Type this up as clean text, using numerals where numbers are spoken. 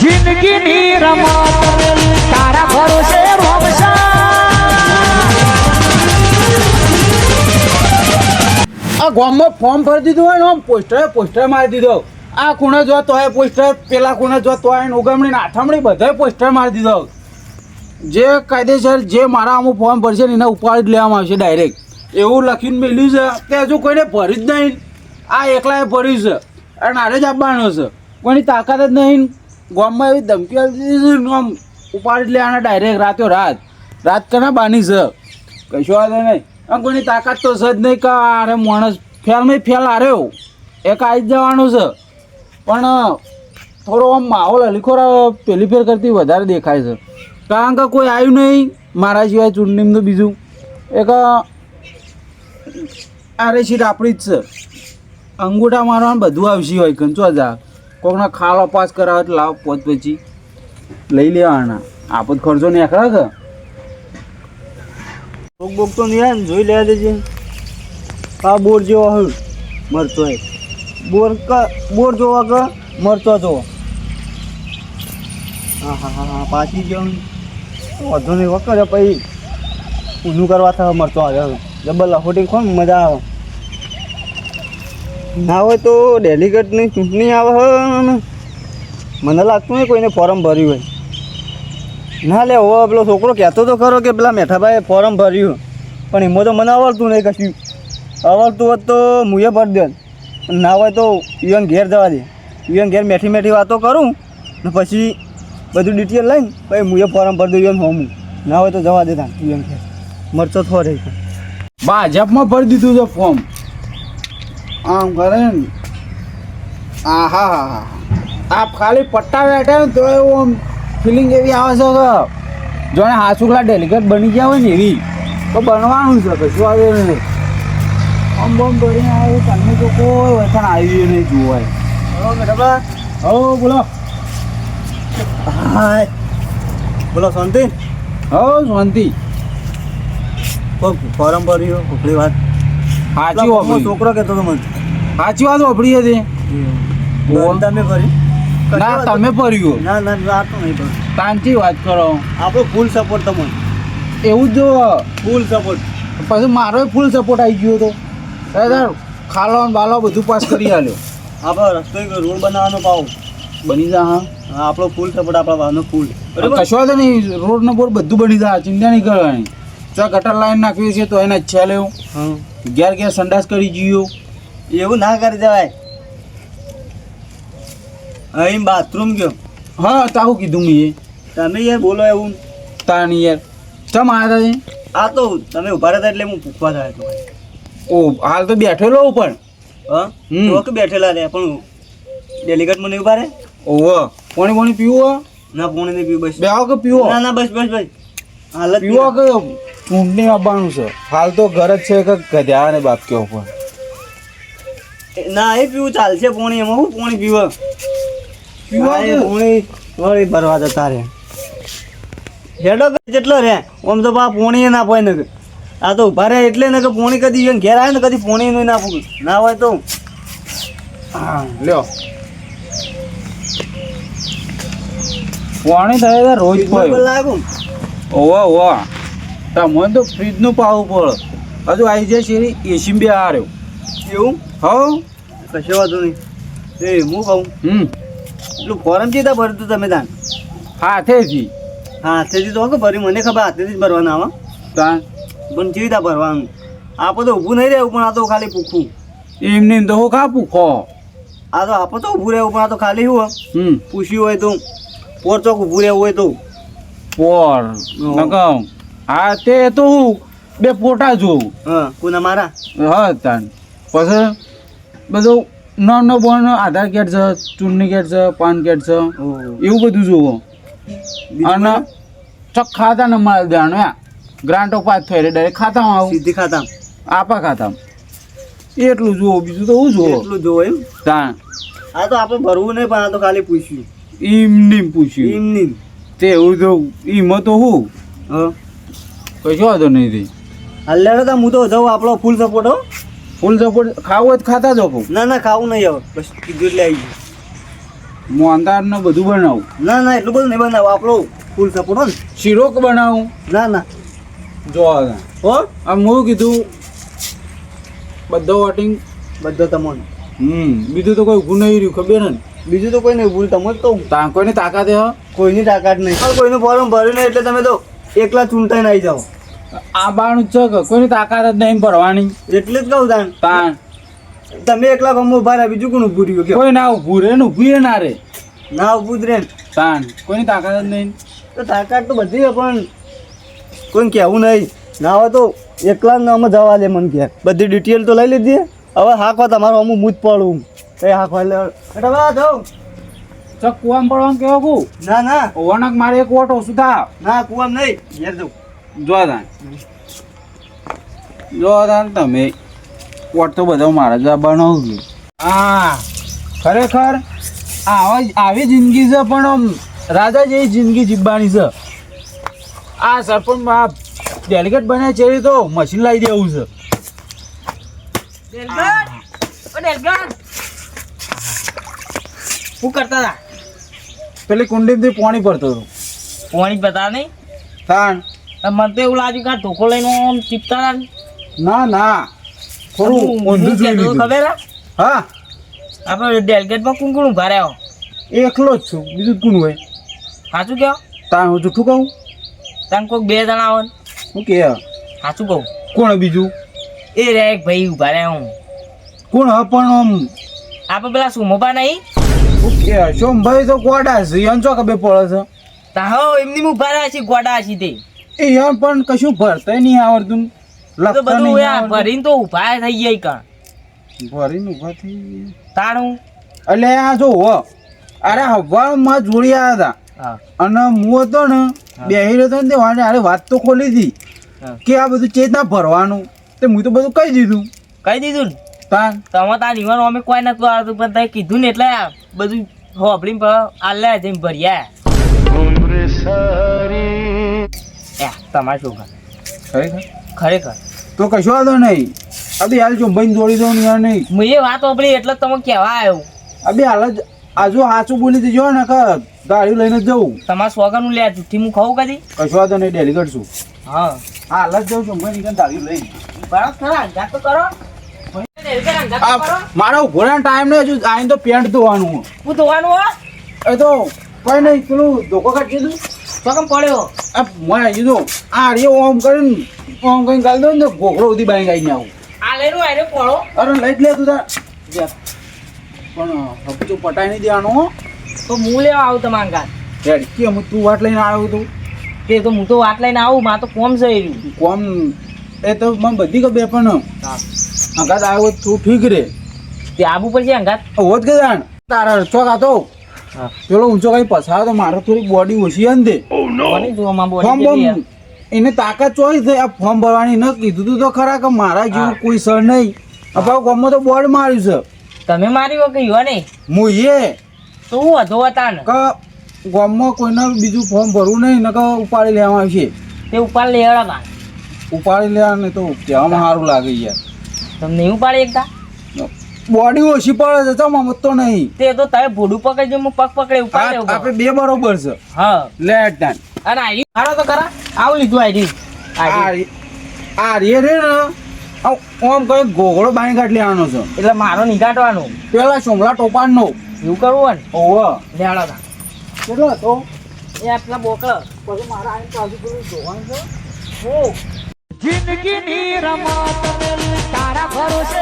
જિંદગીની રમત તારા ભરોસે રમશા આ ગામમાં ફોર્મ ભરી દીધું હોય ને આમ પોસ્ટર મારી દીધો આ ખૂણે જો તોય પોસ્ટર પેલા ખૂણે જો તોય ઉગમણી આથમણી બધાય પોસ્ટર મારી દીધો જે કાયદેસર જે મારા અમુક ફોર્મ ભરશે ને એને ઉપાડી જ લેવામાં આવશે ડાયરેક્ટ એવું લખીને મેલ્યું છે કે હજુ કોઈને ભરી જ નહીં આ એકલાએ ભર્યું છે અને આરે જ આપવાનો છે કોઈની તાકાત જ નહીં ગામમાં એવી ધમકી આપી દીધી છે આમ ઉપાડી જ લેવાના ડાયરેક્ટ રાત કના બાની છે કશો વાંધો નહીં આમ કોઈની તાકાત તો છે જ નહીં કે અરે માણસ ફેલ હાર્યો એક આવી જ જવાનું છે પણ થોડો આમ માહોલ હલીખોરા પેલી ફેર કરતી વધારે દેખાય છે કારણ કે કોઈ આવ્યું નહીં મારા સિવાય ચૂંટણીમાં તો બીજું એક આરે સીટ આપણી જ છે અંગૂઠા મારવાનું બધું આવશે હોય કંચો જા કોકના ખાલો પાસ કરાવે તો લાવ પોત પછી લઈ લેવાના આપત ખર્ચો નીકળે કે બોક તો નહીં આવે ને જોઈ લેવા દેજે આ બોર જેવો હોય મરતો હોય બોર જોવા કે મરતો જોવો હા પાછી ગયો વધુ નહીં વખત પછી ઊંધું કરવા થાય મરતો આવે ડબલ લખોટી ખો મજા આવે ના હોય તો ડેલિગેટની ચૂંટણી આવે ને મને લાગતું નહીં કોઈને ફોર્મ ભર્યું હોય ના લે હવે પેલો છોકરો કહેતો તો ખરો કે પેલા મેઠાભાઈએ ફોર્મ ભર્યું પણ એમાં તો મને આવડતું નહીં કશું આવડતું હોત તો મુએ ભરી દે ના હોય તો યુવાન ઘેર જવા દે યુવાન ઘેર મેઠી વાતો કરું ને પછી બધું ડિટેલ લઈને પછી મુએ ફોર્મ ભરી દઉં યુવાન હોમું ના હોય તો જવા દેતા યુવાન ઘેર મરચો થો રહી ભાજપમાં ભરી દીધું છે ફોર્મ આમ કરે ને હા આ ખાલી પટ્ટા બેઠા ને તો એવું આમ ફિલિંગ એવી આવે છે કે જોણે હાસુકલા ડેલિકેટ બની ગયા હોય ને એવી તો બનવાનું છે કશું આવે નહીં આમ બમ ભરીને આવ્યું તમને તો કોઈ વચન આવ્યું નહીં જોવાય હો બોલો હા બોલો શાંતિ હો શાંતિ ફોર્મ ભર્યું ઉપરી વાત સાચી વાપરી છોકરો કહેતો તો મને સાચી વાત વાપરી હતી તમે ભરી ના તમે ભર્યું ના વાત તો નહીં ભર્યું તાંચી વાત કરો આપણો ફૂલ સપોર્ટ તમને એવું જ જો ફૂલ સપોર્ટ પછી મારો ફૂલ સપોર્ટ આવી ગયો હતો દાદા ખાલો બાલો બધું પાસ કરી આલ્યો આપણે રસ્તો રોડ બનાવવાનો પાવ બની જા હા આપણો ફૂલ સપોર્ટ આપણા ભાવનો ફૂલ કશો તો નહીં રોડ નો બોર્ડ બધું બની જાય ચિંતા નહીં કરવાની તો ગટર લાઈન નાખવી છે તો એને ઈચ્છા લેવું ઘેર સંડાસ કરી જીયો એવું ના કરી દેવાય અહીં બાથરૂમ ગયો હા તાવું કીધું મેં તમે યાર બોલો એવું તાની યાર ચમ આવ્યા હતા આ તો તમે ઉભા રહેતા એટલે હું પૂછવા જાય તો ઓ હાલ તો બેઠેલો પણ હા તો કે બેઠેલા રે પણ ડેલિગેટ મને ઉભા રહે ઓહો પાણી પીવું ના પોણી નહીં પીવું બસ બે આવો કે પીવો ના બસ હાલત પીવો કે ચૂંટણી આવવાનું છે હાલ તો ઘર જ છે કે ગધ્યા ને બાપ કેવો પણ ના એ પીવું ચાલશે પોણી એમાં હું પોણી પીવા પોણી વળી ભરવા જતા રે હેડો જેટલો રે આમ તો પા પોણી ના પોય ને આ તો ઉભા રહે એટલે ને કે પોણી કદી ઘેર આવે ને કદી પોણી નહીં નાખું ના હોય તો હા લ્યો પાણી થાય રોજ લાગુ ઓવા તમને તો ફ્રીજનું પાવું પડે હજુ આવી જાય શેરી એસી બી આવ્યો એવું હવ કશો વાંધો નહીં એ હું કહું એટલું ફોરમ ચીતા ભર્યું તું તમે તાન હાથેથી હાથેથી તો ભરી મને ખબર હાથેથી જ ભરવાના આવા તાન પણ ચીતા ભરવાનું આપણે તો ઊભું નહીં રહેવું પણ આ તો ખાલી પૂખવું એમને તો હું કા પૂખો આ તો આપણે તો ઊભું રહેવું પણ આ તો ખાલી શું પૂછ્યું હોય તો પોર ચોક ઊભું રહેવું હોય તો પોર નકમ હા તે તો હું બે ફોટા જોઉં હા કોના મારા હા તાન પછી બધું નો બોન આધાર કાર્ડ છે ચૂંટણી કાર્ડ છે પાન કાર્ડ છે એવું બધું જોવો અને ચક ખાતા ને માલ દેવાનું ગ્રાન્ટો પાસ થઈ ડાયરેક્ટ ખાતામાં આવું સીધી ખાતા આપા ખાતામાં એટલું જુઓ બીજું તો હું જોવો એટલું જોવો એમ તાન આ તો આપણે ભરવું નહીં પણ આ તો ખાલી પૂછ્યું એમની પૂછ્યું એમની તે એવું તો એમાં તો હું હા કશો વાંધો નહીં થઈ હલ્લે તો હું તો જાઉં આપણો ફૂલ સપોર્ટ હો ફૂલ સપોર્ટ ખાવું હોય તો ખાતા જો કહું ના ખાવું નહીં હવે બસ કીધું એટલે આવી મોહનદાળ ને બધું બનાવું. ના ના એટલું બધું નહીં બનાવો આપણો ફૂલ સપોર્ટ હો ને. શીરો બનાવું. ના ના જો હો આમ હું કીધું બધો વોટિંગ. બધો તમને બીજું તો કોઈ ઊભું નહીં રહ્યું ખબર ને. બીજું તો કોઈ નહીં ભૂલ તમે જ કહું કોઈની તાકાત હે કોઈની તાકાત નહીં પણ કોઈનું ફોર્મ ભર્યું નહીં એટલે તમે તો એકલા ચૂંટાઈને આવી જાઓ આ બાણું જ છે કે કોઈની તાકાત જ નહીં ભરવાની. એટલે જ કહું તાન તાણ તમે એકલા ગમો ઉભા રહ્યા બીજું કોણ ઊભું રહ્યું કે કોઈ ના ઊભું રે ને ઊભી ના રે. ના ઊભું જ રહે ને. તાણ કોઈની તાકાત જ નહીં. તો તાકાત તો બધી છે પણ કોઈને કહેવું નહીં ના હોય તો એકલા જ નામ જવા દે મને ઘેર બધી ડિટેલ તો લઈ લીધી હવે હાંકવા તમારું અમુક મૂજ પડું કઈ હાંકવા એટલે હવે જાઉં ચક કુવામાં પડવાનું કેવો કુ ના ના ઓવરનાક મારે એક વોટ ઓછું થા. ના કુવામ નહીં ઘેર જાઉં જો તાન તમે વોટ તો બધો મારા જ બનાવું. હા ખરેખર આવી જિંદગી છે પણ આમ રાજા જેવી જિંદગી જીવવાની છે. આ સરપંચ ડેલિગેટ બન્યા છે તો મશીન લાવી દેવું છે. શું કરતા હતા? પેલી કુંડીમાંથી પાણી પડતો હતો. પાણી પતા નહીં તાણ મને તો એવું લાગ્યું કે ધોકો લઈને આમ ચીપતા હતા. ના ના થોડું ઊંધું જોઈ લીધું. ખબર હે? હા આપણે ડેલગેટમાં કોણ કોણ ઉભા રહ્યા? એકલો જ છું બીજું કોણ હોય. સાચું કહો તાણ હું જૂઠું કહું. તમે કોઈક 2 જણા આવો ને. શું કે સાચું કહું કોણ બીજું એ રે એક ભાઈ ઉભા રહ્યા હું. કોણ હ પણ આમ આપણે પેલા સુમોબા નહીં શું કે સોમભાઈ તો ગોડા છે એમ ચો ખબર પડે છે. તા હો એમની ઉભા રહ્યા છે ગોડા છે તે એ એમ પણ કશું ભરતાય નહીં આવડતું. તો લખતા બધું નહીં યાર આવડતું. ભરીને તો ઉભા થઈ જાય કાં ભરીને ઊભા થઈ તાણું. એટલે આ જો હો અરે હવામાં જોડી આવ્યા હતા હા અને હું હતો ને બેહી રહ્યો હતો ને તે વાંચે અરે વાત તો ખોલી હતી હા. કે આ બધું ચેતના ભરવાનું તે હું તો બધું કહી દીધું. કહી દીધું ને તાન તમે તાર નિવાનું અમે કોઈ નતું આવતું પણ તમે કીધું ને એટલે આ બધું હોબળીને આલ્યા જઈને ભર્યા. તમારા છોકરા ખરેખર ખરેખર તો કશો વાંધો નહીં. અભી હાલ ચોંભાઈને જોડી દો ને યાર નહીં. હું એ વાત હોબળી એટલે જ તમે કહેવા આવ્યો. અભી હાલ જ આજુ સાચું બોલી દેજો ને કે ગાડી લઈને જ જવું. તમારા સોગરનું લે જુઠ્ઠી હું ખાઉં કદી. કશો વાંધો નહીં ડેલિગેટ છું. હા હાલ જ જાઉં ચોંભાઈ નીકળ ગાડી લઈને. બરાબર ખરા અંજાર તો કરો. મારો ઘોડા ટાઈમ ને હજુ આઈને તો પેન્ટ ધોવાનું. હું ધોવાનું હો એ તો કઈ નહીં પેલું ધોકો કાઢી દીધું. ચોકમ પડ્યો. આ મોય આવી દો આ રે ઓમ કરીને ગાલ દો ને ઘોઘરો સુધી બાઈ ગાઈને આવું. આ લેનું આને પડો. અરે લઈ જ લે તું તાર જા. પણ હવે તો પટાઈ નહીં દેવાનું હો. તો હું લેવા આવું તમારા ગાત. હેડ કે હું તું વાટ લઈને આવ્યો તું તે તો હું તો વાત લઈને આવું મારે તો કોમ છે એ રહ્યું. કોમ એ તો મને બધી ખબર પણ અંગાત આવ્યો તું ઠીક રે તે આબુ પડશે અંગાત. હોત કે જાણ તારા ચોક આતો હા પેલો ઊંચો કઈ પસાર તો મારો થોડી બોડી ઓછી હે ને તે કોની જોવામાં ફોર્મ બોલી બમ એને તાકાત ચોઈ થઈ આ ફોર્મ ભરવાની ન કીધું તું તો ખરા કે મારા જેવું કોઈ સર નહીં. અપાવ ગામમાં તો બોર્ડ માર્યું છે. તમે મારી વખત યુવા નહીં હું એ તો હું વધો હતા ને કે ગામમાં કોઈને બીજું ફોર્મ ભરવું નહીં ને કે ઉપાડી લેવામાં આવશે. તે ઉપર લેવડા બાર ઉપાડી લેવા ને તો કહેવામાં સારું લાગે યાર. તમને નહીં ઉપાડી એકતા બોડી ઓછી પડે છે ચમ તો નહીં. તે તો તમે ભોડું પકડજો હું પગ પકડે ઉપાડી લેવું આપણે બે બરોબર છે. હા લેટ ટાઈમ અને આવી હારો તો ખરા આવું લીધું આવી આ રે રે ને આમ કઈ ઘોઘડો બાઈ કાઢ લેવાનો છે એટલે મારો નીકાળવાનો પેલા સોમલા ટોપાનો એવું કરવું હોય ને ઓવ લેવડા તા કેટલો હતો એ આટલા બોકળ પછી મારા આઈને પાછું પેલું જોવાનું છે. હું જિંદગીની રમત તારા ભરોસે